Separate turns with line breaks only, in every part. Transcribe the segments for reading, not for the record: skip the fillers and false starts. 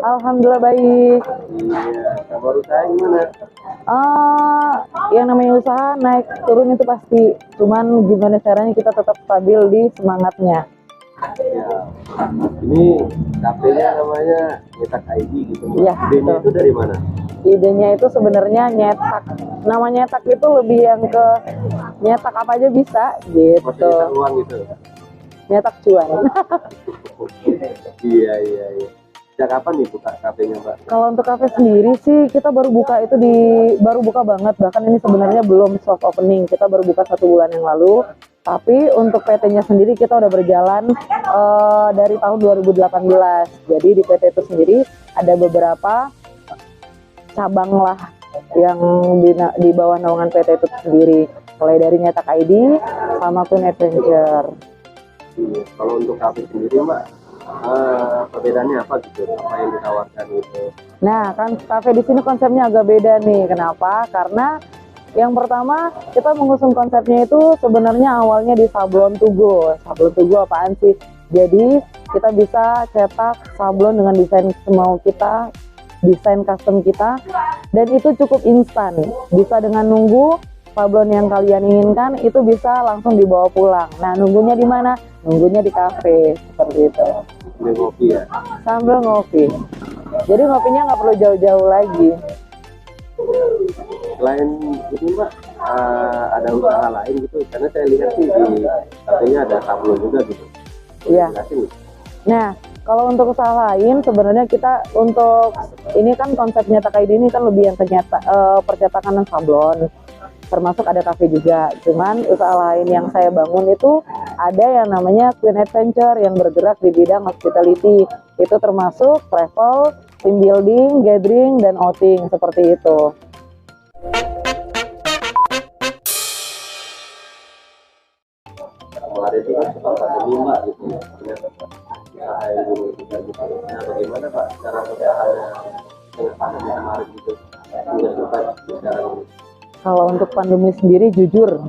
Alhamdulillah baik.
Iya, kabar saya gimana?
Eh, yang namanya usaha naik turun itu pasti. Cuman gimana caranya kita tetap stabil di semangatnya.
Ya, ini kafenya namanya Nyetak ID gitu.
Iya,
Idenya
betul.
itu dari mana?
Idenya itu sebenarnya nyetak. Nama nyetak itu lebih yang ke nyetak apa aja bisa
Maksudnya
gitu.
nyetak uang gitu.
Nyetak cuan.
Iya, iya, iya. Sejak kapan nih buka kafenya, Mbak?
Kalau untuk kafe sendiri sih kita baru buka itu baru buka banget, bahkan ini sebenarnya belum soft opening, kita baru buka 1 bulan yang lalu. Tapi untuk PT-nya sendiri kita udah berjalan dari tahun 2018. Jadi di PT itu sendiri ada beberapa cabang lah yang di bawah naungan PT itu sendiri, mulai dari Nyetak ID sama Queen Adventure.
Iya. Kalau untuk kafe sendiri, Mbak, perbedaannya apa gitu? Apa yang ditawarkan gitu?
Nah, kan kafe di sini konsepnya agak beda nih. Kenapa? Karena yang pertama kita mengusung konsepnya itu sebenarnya awalnya di sablon to go. Sablon to go apaan sih? Jadi kita bisa cetak sablon dengan desain semau kita, desain custom kita, dan itu cukup instan. Bisa dengan nunggu sablon yang kalian inginkan itu bisa langsung dibawa pulang. Nah, nunggunya di mana? Nunggunya di kafe seperti itu.
Ini kopi ya?
Sambil ngopi. Jadi ngopinya nggak perlu jauh-jauh lagi.
Selain itu, Mbak, ada usaha lain gitu? Karena saya lihat sih di kafenya ada tablo juga gitu.
Iya.
Jelasin nih.
Nah, kalau untuk usaha lain sebenarnya kita untuk ini kan konsepnya Nyetak ID ini kan lebih yang percetakan dan sablon. Termasuk ada kafe juga. Cuman usaha lain yang saya bangun itu ada yang namanya Queen Adventure yang bergerak di bidang hospitality. Itu termasuk travel, team building, gathering, dan outing seperti itu.
Kemarin itu kan setelah pandemi, Mbak, gitu ya. Ternyata usaha yang dulu juga gitu. Nah, bagaimana, Pak, cara usahanya dengan pandemi kemarin gitu? Sudah survive sekarang ini.
Kalau untuk pandemi sendiri jujur,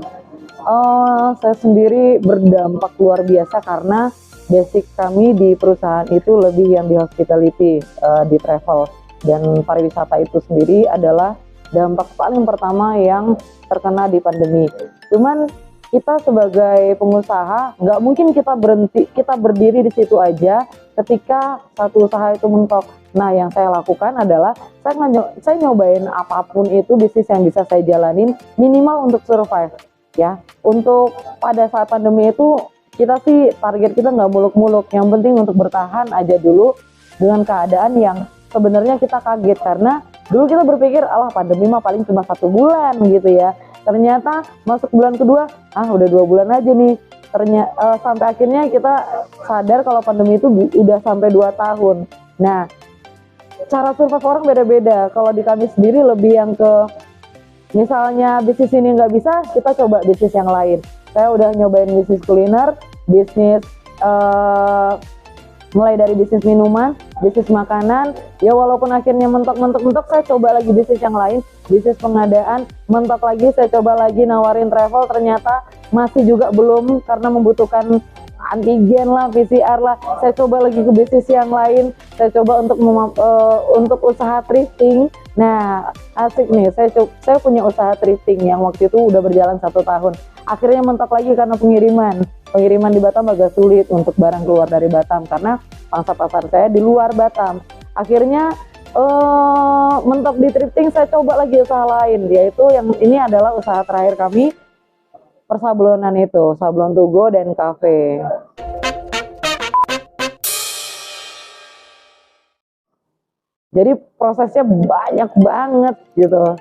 saya sendiri berdampak luar biasa karena basic kami di perusahaan itu lebih yang di hospitality, di travel dan pariwisata itu sendiri adalah dampak paling pertama yang terkena di pandemi. Cuman kita sebagai pengusaha nggak mungkin kita berhenti, kita berdiri di situ aja ketika satu usaha itu mentok. Nah, yang saya lakukan adalah saya nyobain apapun itu bisnis yang bisa saya jalanin minimal untuk survive ya. Untuk pada saat pandemi itu kita sih target kita nggak muluk-muluk, yang penting untuk bertahan aja dulu dengan keadaan yang sebenarnya kita kaget karena dulu kita berpikir alah pandemi mah paling cuma 1 bulan gitu ya. Ternyata masuk bulan kedua, udah 2 bulan aja nih. Ternyata sampai akhirnya kita sadar kalau pandemi itu udah sampai 2 tahun. Nah, cara survive orang beda-beda. Kalau di kami sendiri lebih yang ke misalnya bisnis ini nggak bisa, kita coba bisnis yang lain. Saya udah nyobain bisnis kuliner, bisnis mulai dari bisnis minuman, bisnis makanan, ya walaupun akhirnya mentok, saya coba lagi bisnis yang lain, bisnis pengadaan, mentok lagi, saya coba lagi nawarin travel, ternyata masih juga belum karena membutuhkan antigen lah, PCR lah, saya coba lagi ke bisnis yang lain, saya coba untuk usaha thrifting. Nah, asik nih, saya punya usaha thrifting yang waktu itu udah berjalan 1 tahun. Akhirnya mentok lagi karena pengiriman di Batam agak sulit untuk barang keluar dari Batam karena pangsa pasar saya di luar Batam. Akhirnya mentok di thrifting, saya coba lagi usaha lain, yaitu yang ini adalah usaha terakhir kami, persablonan itu, sablon to go dan kafe. Jadi prosesnya banyak banget gitu.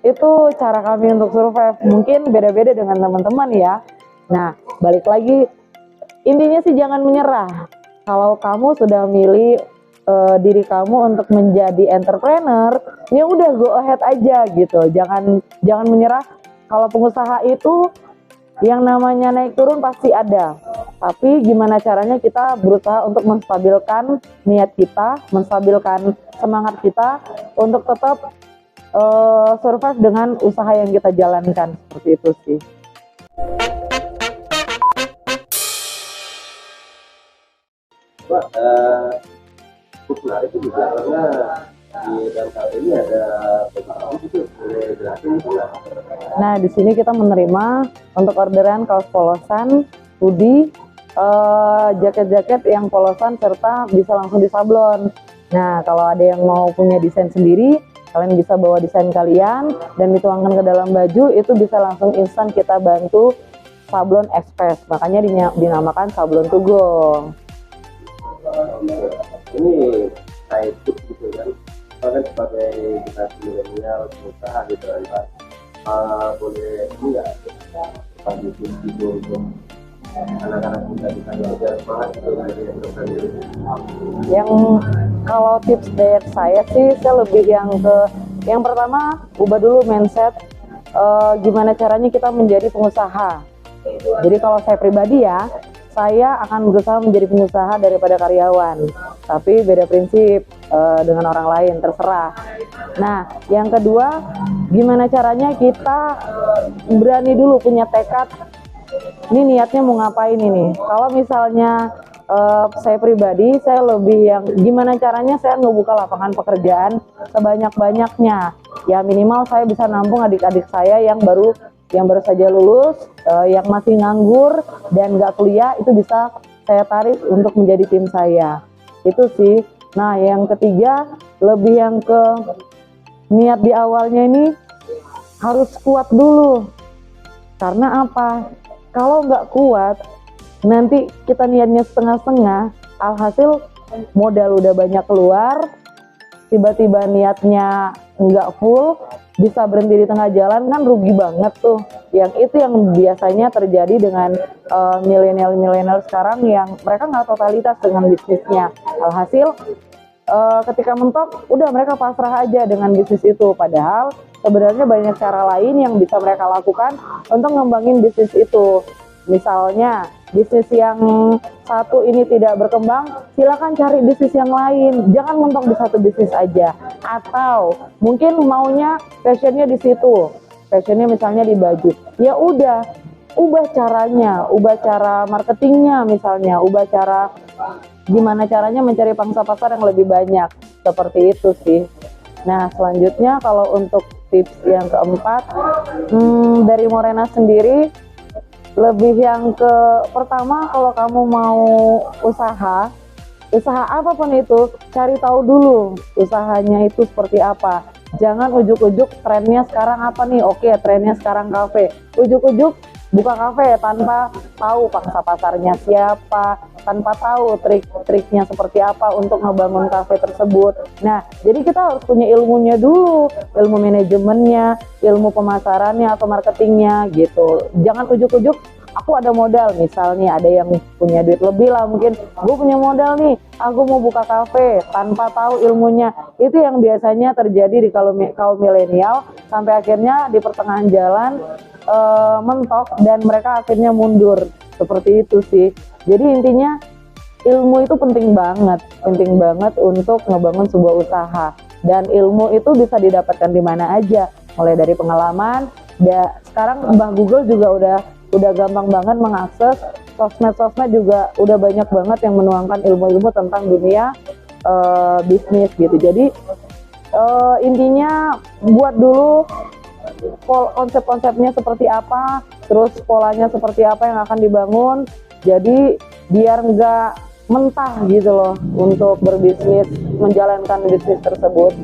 Itu cara kami untuk survive. Mungkin beda-beda dengan teman-teman ya. Nah, balik lagi, intinya sih jangan menyerah. Kalau kamu sudah milih diri kamu untuk menjadi entrepreneur, ya udah go ahead aja gitu. Jangan menyerah. Kalau pengusaha itu yang namanya naik turun pasti ada. Tapi gimana caranya kita berusaha untuk menstabilkan niat kita, menstabilkan semangat kita untuk tetap survive dengan usaha yang kita jalankan, seperti itu sih.
Mbak, cukup menarik itu juga karena di dalam kafe ini ada beberapa gitu, boleh jelasin gitu lah.
Nah, di sini kita menerima untuk orderan kaos polosan, hoodie, jaket-jaket yang polosan serta bisa langsung disablon. Nah, kalau ada yang mau punya desain sendiri, kalian bisa bawa desain kalian dan dituangkan ke dalam baju, itu bisa langsung instan kita bantu sablon express. Makanya dinamakan sablon to go.
Ini saya ikut gitu kan, kan sebagai generasi milenial pengusaha gitu kan Pak, boleh ini nggak bagi video untuk anak-anak muda bisa belajar semangat gitu dari program ini.
Yang kalau tips dari saya sih, saya lebih yang ke yang pertama, ubah dulu mindset, gimana caranya kita menjadi pengusaha. Jadi kalau saya pribadi ya, saya akan berusaha menjadi pengusaha daripada karyawan, tapi beda prinsip dengan orang lain, terserah. Nah, yang kedua, gimana caranya kita berani dulu, punya tekad, ini niatnya mau ngapain ini. Kalau misalnya saya pribadi, saya lebih yang gimana caranya saya ngebuka lapangan pekerjaan sebanyak-banyaknya. Ya minimal saya bisa nampung adik-adik saya yang baru saja lulus, yang masih nganggur dan nggak kuliah, itu bisa saya tarik untuk menjadi tim saya. Itu sih. Nah, yang ketiga, lebih yang ke niat di awalnya ini harus kuat dulu. Karena apa? Kalau nggak kuat, nanti kita niatnya setengah-setengah, alhasil modal udah banyak keluar, tiba-tiba niatnya nggak full, bisa berhenti di tengah jalan, kan rugi banget tuh. Yang itu yang biasanya terjadi dengan milenial sekarang, yang mereka nggak totalitas dengan bisnisnya. Alhasil ketika mentok, udah mereka pasrah aja dengan bisnis itu. Padahal sebenarnya banyak cara lain yang bisa mereka lakukan untuk ngembangin bisnis itu. Misalnya bisnis yang satu ini tidak berkembang, silakan cari bisnis yang lain. Jangan mentok di satu bisnis aja. Atau mungkin maunya passionnya di situ, passionnya misalnya di baju. Ya udah, ubah caranya, ubah cara marketingnya misalnya, ubah cara gimana caranya mencari pangsa pasar yang lebih banyak. Seperti itu sih. Nah, selanjutnya kalau untuk tips yang keempat, dari Morena sendiri, lebih yang ke pertama, kalau kamu mau usaha apapun itu, cari tahu dulu usahanya itu seperti apa. Jangan ujuk-ujuk trennya sekarang apa nih, oke trennya sekarang kafe, ujuk-ujuk buka kafe tanpa tahu pangsa pasarnya siapa, tanpa tahu trik-triknya seperti apa untuk ngebangun kafe tersebut. Nah, jadi kita harus punya ilmunya dulu, ilmu manajemennya, ilmu pemasarannya atau marketingnya gitu. Jangan ujuk-ujuk, aku ada modal, misalnya ada yang punya duit lebih lah, mungkin gue punya modal nih, aku mau buka kafe tanpa tahu ilmunya. Itu yang biasanya terjadi di kaum milenial, sampai akhirnya di pertengahan jalan mentok dan mereka akhirnya mundur. Seperti itu sih. Jadi intinya ilmu itu penting banget untuk ngebangun sebuah usaha. Dan ilmu itu bisa didapatkan di mana aja, mulai dari pengalaman. Sekarang Mbah Google juga udah gampang banget mengakses. Sosmed juga udah banyak banget yang menuangkan ilmu-ilmu tentang dunia bisnis gitu. Jadi intinya buat dulu konsep-konsepnya seperti apa, terus polanya seperti apa yang akan dibangun. Jadi biar nggak mentah gitu loh untuk berbisnis, menjalankan bisnis tersebut.